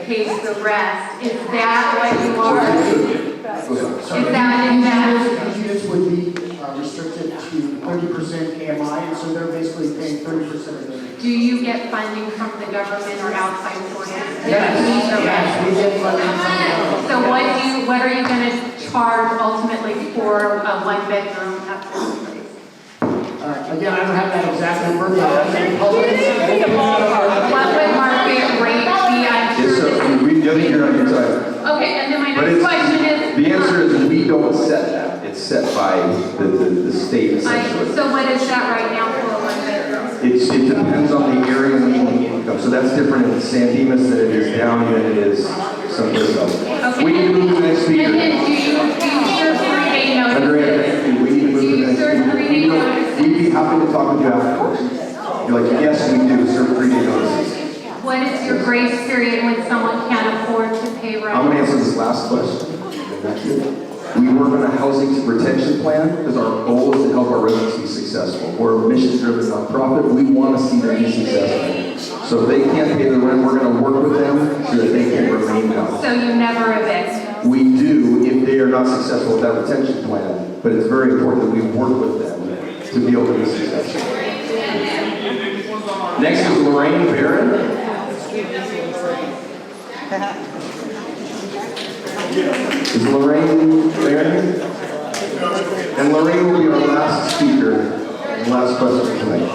pays the rest. Is that what you are? Is that These units would be restricted to 30% AMI, and so they're basically paying 30% of it. Do you get funding from the government or outside sources? Yes, we get funding from the government. So what are you going to charge ultimately for a one-bedroom at this place? Again, I don't have that exact number, but I can publish it. What would market rate be? I'm Yes, sure so we don't hear on your time. Okay, and then my But next it's, question is. the answer is we don't set that. It's set by the state essentially. So what is that right now for a one-bedroom? It depends on the area and the income. So that's different in San Dimas than it is down than it is someplace else. Okay. We need to move to the next speaker. And then do you serve 3-day notices? Andrea, we need to move to the next serve speaker. 3-day notices? We'd be happy to talk with you afterwards. You're like, yes, we do serve 3-day notices. What is your grace period when someone can't afford to pay rent? I'm going to answer this last question. And that's it. We work on a housing retention plan because our goal is to help our residents be successful. We're a mission-driven nonprofit. We want to see them be successful. So if they can't pay the rent, we're going to work with them so that they can remain housed. So you never evict? We do if they are not successful with that retention plan, but it's very important that we work with them to be able to be successful. Next is Lorraine Barron. Is Lorraine there? And Lorraine will be our last speaker and last question tonight.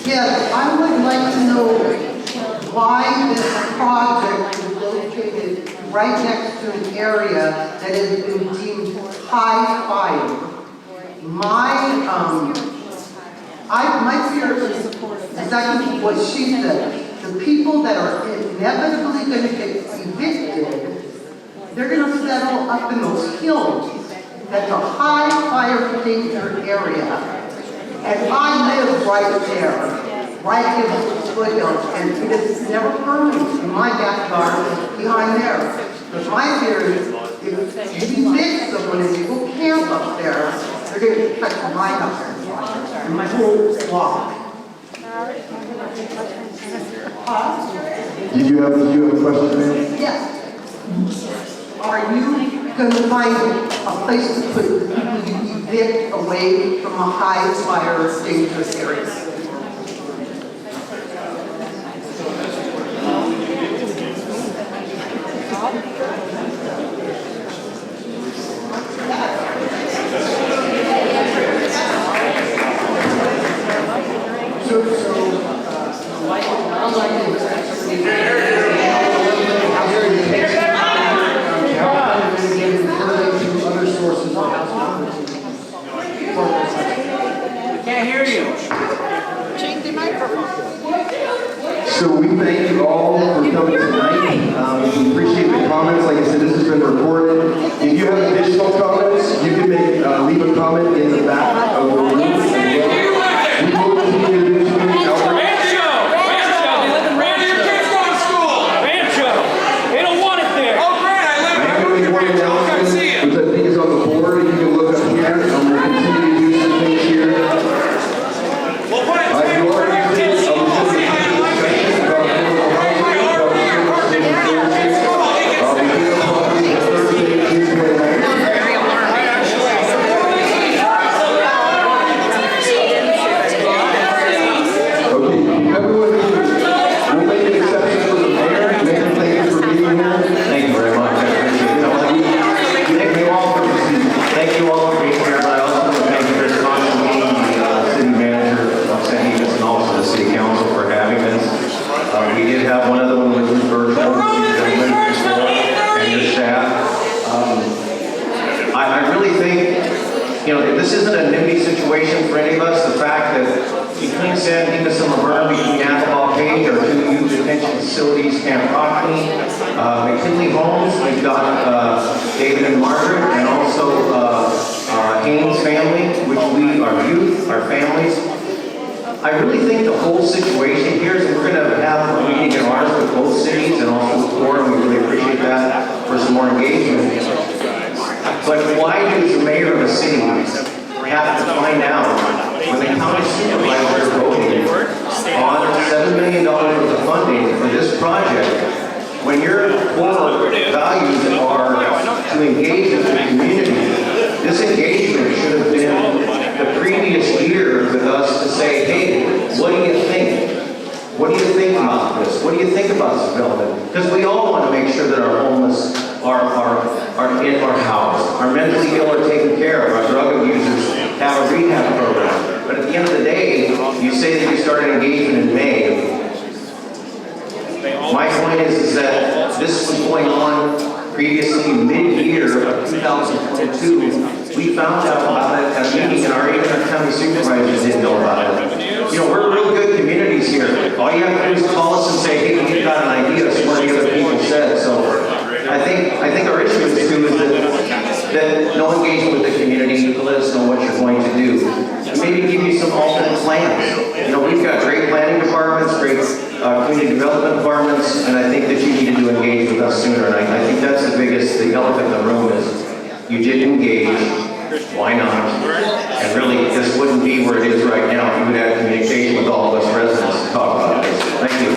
Yes, I would like to know why this project is located right next to an area that has been deemed high fire. My fear is exactly what she said. The people that are inevitably going to get evicted, they're going to settle up in those hills. That's a high fire danger area. And I live right there, right in the foothills, and it is never permanent in my backyard behind there. But my fear is if you evict someone and you go camp up there, they're going to affect my house and my whole block. Did you have a question, ma'am? Yes. Are you going to find a place to put the people you evict away from a high fire dangerous area? Can't hear you. Change the microphone. So we thank you all for coming tonight. We appreciate the comments. Like I said, this has been recorded. If you have additional comments, you can leave a comment in the back of the room. We will continue to do community outreach. Which I think is on the board. You can look up here. We'll continue to do some things here. You already did discussion about affordable Okay, everyone, we'll make an exception for the mayor. Mayor, thank you for being here. Thank you very much. I appreciate it. Thank you all for being here, but I also want to thank Chris Constantine, the city manager of San Dimas, and also the city council for having this. We did have one other one with virtual, and your staff. I really think, this isn't a NIMBY situation for any of us. The fact that between San Dimas and Laverne, between Athabal Page, our two youth detention facilities, Camp Rockney, McKinley Homes, we've got David and Margaret, and also Haynes family, which our youth, our families. I really think the whole situation here is we're going to have a meeting in ours with both cities and also with Florida, and we really appreciate that for some more engagement. But why does the mayor of a city have to find out when the county supervisors are voting on $7 million worth of funding for this project when your core values are to engage with the community, this engagement should have been the previous year with us to say, hey, what do you think? What do you think about this? What do you think about this development? Because we all want to make sure that our homeless are in our house. Our mentally ill are taken care of. Our drug abusers have a rehab program. But at the end of the day, you say that you started engagement in May. My point is that this was going on previously mid-year of 2022. We found out about it at a meeting, and even our county supervisors didn't know about it. You know, we're real good communities here. All you have to do is call us and say, hey, we've got an idea, so what the other people said. So I think our issue is too is that no engagement with the community to let us know what you're going to do. And maybe give you some alternate plans. You know, we've got great planning departments, great community development departments, and I think that you need to engage with us sooner. And I think that's the elephant in the room is you didn't engage. Why not? And really, this wouldn't be where it is right now if you would have communication with all of us residents to talk about this. Thank you.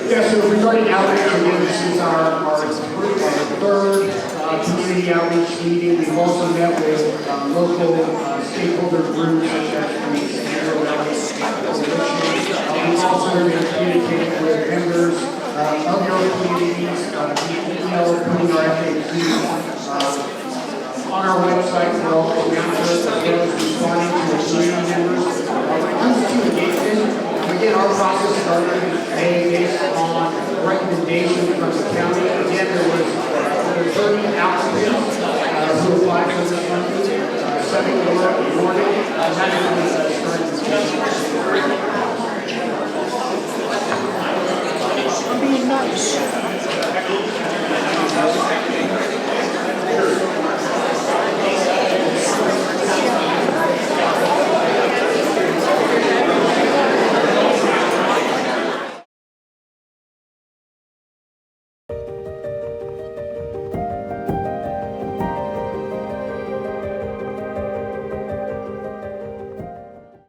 Yeah, so regarding outreach, again, this is our third community outreach meeting. We've also met with local stakeholder groups such as the San Dimas and Listen. We've also been communicating with members of your communities, putting our FAQs on our website for all the members, as well as responding to the community members. When it comes to engagement, again, our process started based on recommendation from the county. Again, there was 30 applicants who applied for this funding, 7 were awarded, and that is started. Being nice.